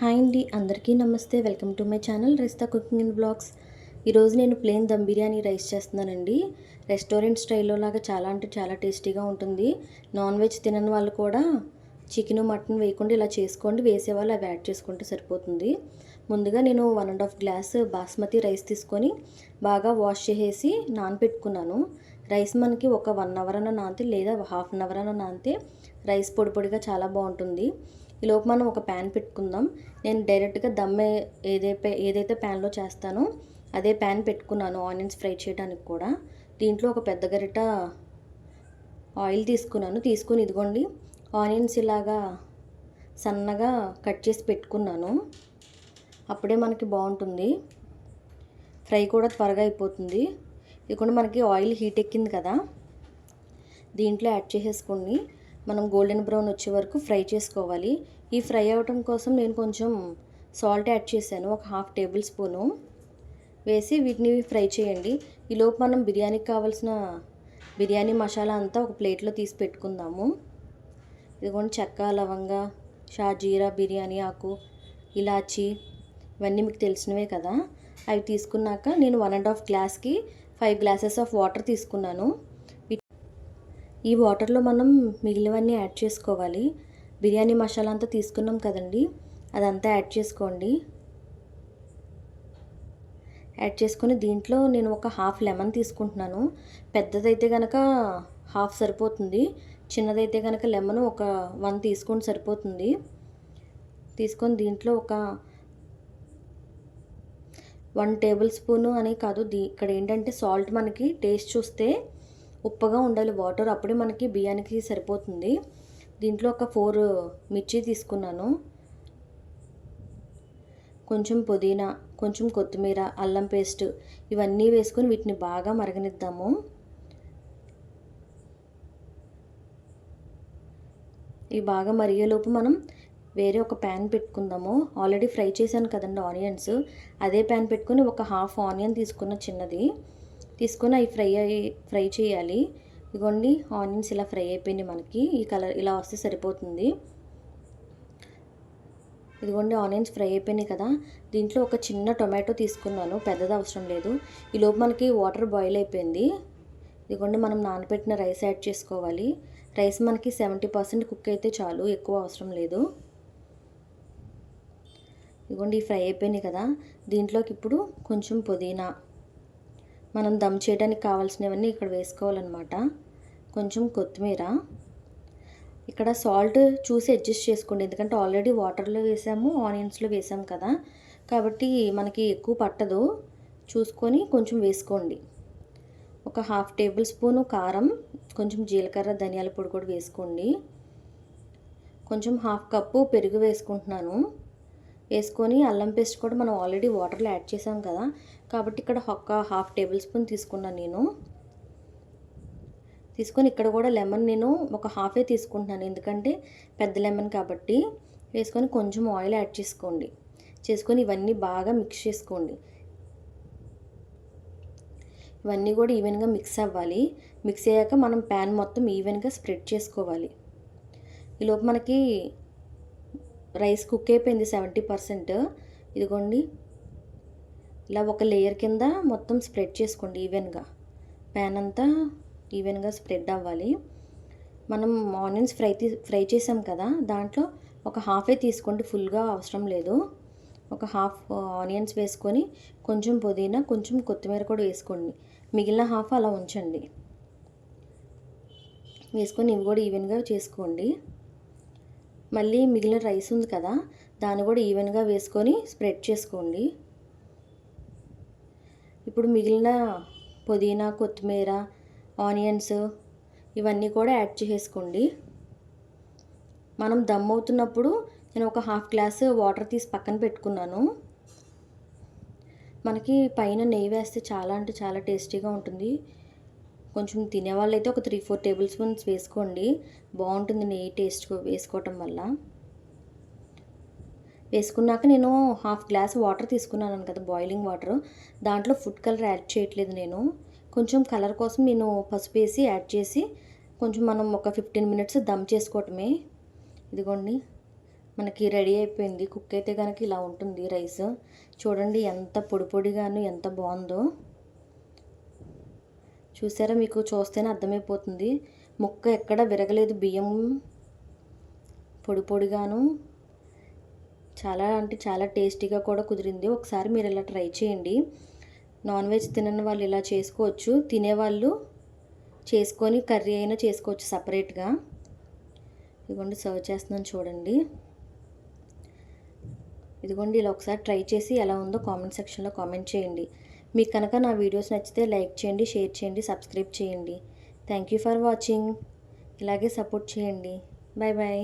Hi అండి, అందరికీ నమస్తే. Welcome to my channel Rista cooking and blogs. ఈరోజు నేను ప్లెయిన్ దమ్ బిర్యానీ రైస్ చేస్తున్నానండి. రెస్టారెంట్ స్టైల్లో లాగా చాలా అంటే చాలా టేస్టీగా ఉంటుంది. నాన్ వెజ్ తినని వాళ్ళు కూడా చికెన్ మటన్ వేయకుండా ఇలా చేసుకోండి, వేసేవాళ్ళు అవి యాడ్ చేసుకుంటే సరిపోతుంది. ముందుగా నేను 1.5 గ్లాస్ బాస్మతి రైస్ తీసుకొని బాగా వాష్ చేసేసి నానబెట్టుకున్నాను. రైస్ మనకి ఒక 1 అవర్ అన్న నానితే లేదా హాఫ్ అన్ అవర్ అన్న నానితే రైస్ పొడి పొడిగా చాలా బాగుంటుంది. ఈలోపు మనం ఒక ప్యాన్ పెట్టుకుందాం. నేను డైరెక్ట్గా ఏదైతే ప్యాన్లో చేస్తానో అదే ప్యాన్ పెట్టుకున్నాను ఆనియన్స్ ఫ్రై చేయడానికి కూడా. దీంట్లో ఒక పెద్ద గరిట ఆయిల్ తీసుకుని ఇదిగోండి ఆనియన్స్ ఇలాగా సన్నగా కట్ చేసి పెట్టుకున్నాను. అప్పుడే మనకి బాగుంటుంది, ఫ్రై కూడా త్వరగా అయిపోతుంది. ఇదిగోండి మనకి ఆయిల్ హీట్ ఎక్కింది కదా, దీంట్లో యాడ్ చేసేసుకొని మనం గోల్డెన్ బ్రౌన్ వచ్చే వరకు ఫ్రై చేసుకోవాలి. ఈ ఫ్రై అవ్వటం కోసం నేను కొంచెం సాల్ట్ యాడ్ చేశాను, ఒక 1/2 టేబుల్ స్పూను వేసి వీటిని ఫ్రై చేయండి. ఈలోపు మనం బిర్యానీకి కావాల్సిన బిర్యానీ మసాలా అంతా ఒక ప్లేట్లో తీసి పెట్టుకుందాము. ఇదిగోండి చెక్క, లవంగ, షాజీరా, బిర్యానీ ఆకు, ఇలాచి ఇవన్నీ మీకు తెలిసినవే కదా. అవి తీసుకున్నాక నేను 1.5 గ్లాస్కి 5 గ్లాసెస్ ఆఫ్ వాటర్ తీసుకున్నాను. ఈ వాటర్లో మనం మిగిలినవన్నీ యాడ్ చేసుకోవాలి. బిర్యానీ మసాలా అంతా తీసుకున్నాం కదండి, అదంతా యాడ్ చేసుకోండి. యాడ్ చేసుకొని దీంట్లో నేను ఒక హాఫ్ లెమన్ తీసుకుంటున్నాను. పెద్దదైతే కనుక హాఫ్ సరిపోతుంది, చిన్నదైతే కనుక లెమన్ ఒక 1 తీసుకొని సరిపోతుంది. తీసుకొని దీంట్లో ఒక 1 టేబుల్ స్పూను అని కాదు, ఇక్కడ ఏంటంటే సాల్ట్ మనకి టేస్ట్ చూస్తే ఉప్పగా ఉండాలి వాటర్, అప్పుడే మనకి బియ్యానికి సరిపోతుంది. దీంట్లో ఒక 4 మిర్చి తీసుకున్నాను, కొంచెం పుదీనా, కొంచెం కొత్తిమీర, అల్లం పేస్ట్ ఇవన్నీ వేసుకొని వీటిని బాగా మరగనిద్దాము. ఇవి బాగా మరిగేలోపు మనం వేరే ఒక ప్యాన్ పెట్టుకుందాము. ఆల్రెడీ ఫ్రై చేశాను కదండి ఆనియన్స్, అదే ప్యాన్ పెట్టుకొని ఒక హాఫ్ ఆనియన్ తీసుకున్న చిన్నది తీసుకొని అవి ఫ్రై చేయాలి. ఇదిగోండి ఆనియన్స్ ఇలా ఫ్రై అయిపోయింది, మనకి ఈ కలర్ ఇలా వస్తే సరిపోతుంది. ఇదిగోండి ఆనియన్స్ ఫ్రై అయిపోయినాయి కదా, దీంట్లో ఒక చిన్న టొమాటో తీసుకున్నాను, పెద్దది అవసరం లేదు. ఈలోపు మనకి వాటర్ బాయిల్ అయిపోయింది. ఇదిగోండి మనం నానబెట్టిన రైస్ యాడ్ చేసుకోవాలి. రైస్ మనకి 70% కుక్ అయితే చాలు, ఎక్కువ అవసరం లేదు. ఇదిగోండి ఫ్రై అయిపోయినాయి కదా, దీంట్లోకి ఇప్పుడు కొంచెం పుదీనా, మనం దమ్ చేయడానికి కావాల్సినవన్నీ ఇక్కడ వేసుకోవాలన్నమాట. కొంచెం కొత్తిమీర, ఇక్కడ సాల్ట్ చూసి అడ్జస్ట్ చేసుకోండి, ఎందుకంటే ఆల్రెడీ వాటర్లో వేసాము, ఆనియన్స్లో వేసాము కదా, కాబట్టి మనకి ఎక్కువ పట్టదు, చూసుకొని కొంచెం వేసుకోండి. ఒక 1/2 టేబుల్ స్పూను కారం, కొంచెం జీలకర్ర, ధనియాల పొడి కూడా వేసుకోండి. కొంచెం 1/2 కప్పు పెరుగు వేసుకుంటున్నాను. వేసుకొని అల్లం పేస్ట్ కూడా మనం ఆల్రెడీ వాటర్లో యాడ్ చేసాం కదా, కాబట్టి ఇక్కడ ఒక 1/2 టేబుల్ స్పూన్ తీసుకున్నాను నేను. తీసుకొని ఇక్కడ కూడా లెమన్ నేను ఒక హాఫే తీసుకుంటున్నాను, ఎందుకంటే పెద్ద లెమన్ కాబట్టి. వేసుకొని కొంచెం ఆయిల్ యాడ్ చేసుకొని ఇవన్నీ బాగా మిక్స్ చేసుకోండి. ఇవన్నీ కూడా ఈవెన్గా మిక్స్ అవ్వాలి. మిక్స్ అయ్యాక మనం ప్యాన్ మొత్తం ఈవెన్గా స్ప్రెడ్ చేసుకోవాలి. ఈలోపు మనకి రైస్ కుక్ అయిపోయింది 70%. ఇదిగోండి ఇలా ఒక లేయర్ కింద మొత్తం స్ప్రెడ్ చేసుకోండి ఈవెన్గా, ప్యాన్ అంతా ఈవెన్గా స్ప్రెడ్ అవ్వాలి. మనం ఆనియన్స్ ఫ్రై చేసాం కదా, దాంట్లో ఒక హాఫే తీసుకోండి, ఫుల్గా అవసరం లేదు. ఒక హాఫ్ ఆనియన్స్ వేసుకొని కొంచెం పుదీనా, కొంచెం కొత్తిమీర కూడా వేసుకోండి. మిగిలిన హాఫ్ అలా ఉంచండి. వేసుకొని ఇవి కూడా ఈవెన్గా చేసుకోండి. మళ్ళీ మిగిలిన రైస్ ఉంది కదా, దాన్ని కూడా ఈవెన్గా వేసుకొని స్ప్రెడ్ చేసుకోండి. ఇప్పుడు మిగిలిన పుదీనా, కొత్తిమీర, ఆనియన్స్ ఇవన్నీ కూడా యాడ్ చేసుకోండి. మనం దమ్ అవుతున్నప్పుడు నేను ఒక 1/2 గ్లాస్ వాటర్ తీసి పక్కన పెట్టుకున్నాను. మనకి పైన నెయ్యి వేస్తే చాలా అంటే చాలా టేస్టీగా ఉంటుంది. కొంచెం తినేవాళ్ళు అయితే ఒక 3-4 టేబుల్ స్పూన్స్ వేసుకోండి, బాగుంటుంది నెయ్యి టేస్ట్ వేసుకోవటం వల్ల. వేసుకున్నాక నేను 1/2 గ్లాస్ వాటర్ తీసుకున్నాను కదా, బాయిలింగ్ వాటర్, దాంట్లో ఫుడ్ కలర్ యాడ్ చేయట్లేదు నేను. కొంచెం కలర్ కోసం నేను పసుపు వేసి యాడ్ చేసి కొంచెం మనం ఒక 15 మినిట్స్ దమ్ చేసుకోవటమే. ఇదిగోండి మనకి రెడీ అయిపోయింది. కుక్ అయితే కనుక ఇలా ఉంటుంది రైస్. చూడండి ఎంత పొడి పొడిగాను ఎంత బాగుందో. చూసారా, మీకు చూస్తేనే అర్థమైపోతుంది. ముక్క ఎక్కడ విరగలేదు, బియ్యం పొడి పొడిగాను చాలా అంటే చాలా టేస్టీగా కూడా కుదిరింది. ఒకసారి మీరు ఇలా ట్రై చేయండి. నాన్ వెజ్ తినని వాళ్ళు ఇలా చేసుకోవచ్చు, తినేవాళ్ళు చేసుకొని కర్రీ అయినా చేసుకోవచ్చు సపరేట్గా. ఇదిగోండి సర్వ్ చేస్తున్నాను చూడండి. ఇదిగోండి ఇలా ఒకసారి ట్రై చేసి ఎలా ఉందో కామెంట్ సెక్షన్లో కామెంట్ చేయండి. మీకు కనుక నా వీడియోస్ నచ్చితే లైక్ చేయండి, షేర్ చేయండి, సబ్స్క్రైబ్ చేయండి. Thank you for watching. ఇలాగే సపోర్ట్ చేయండి. Bye bye.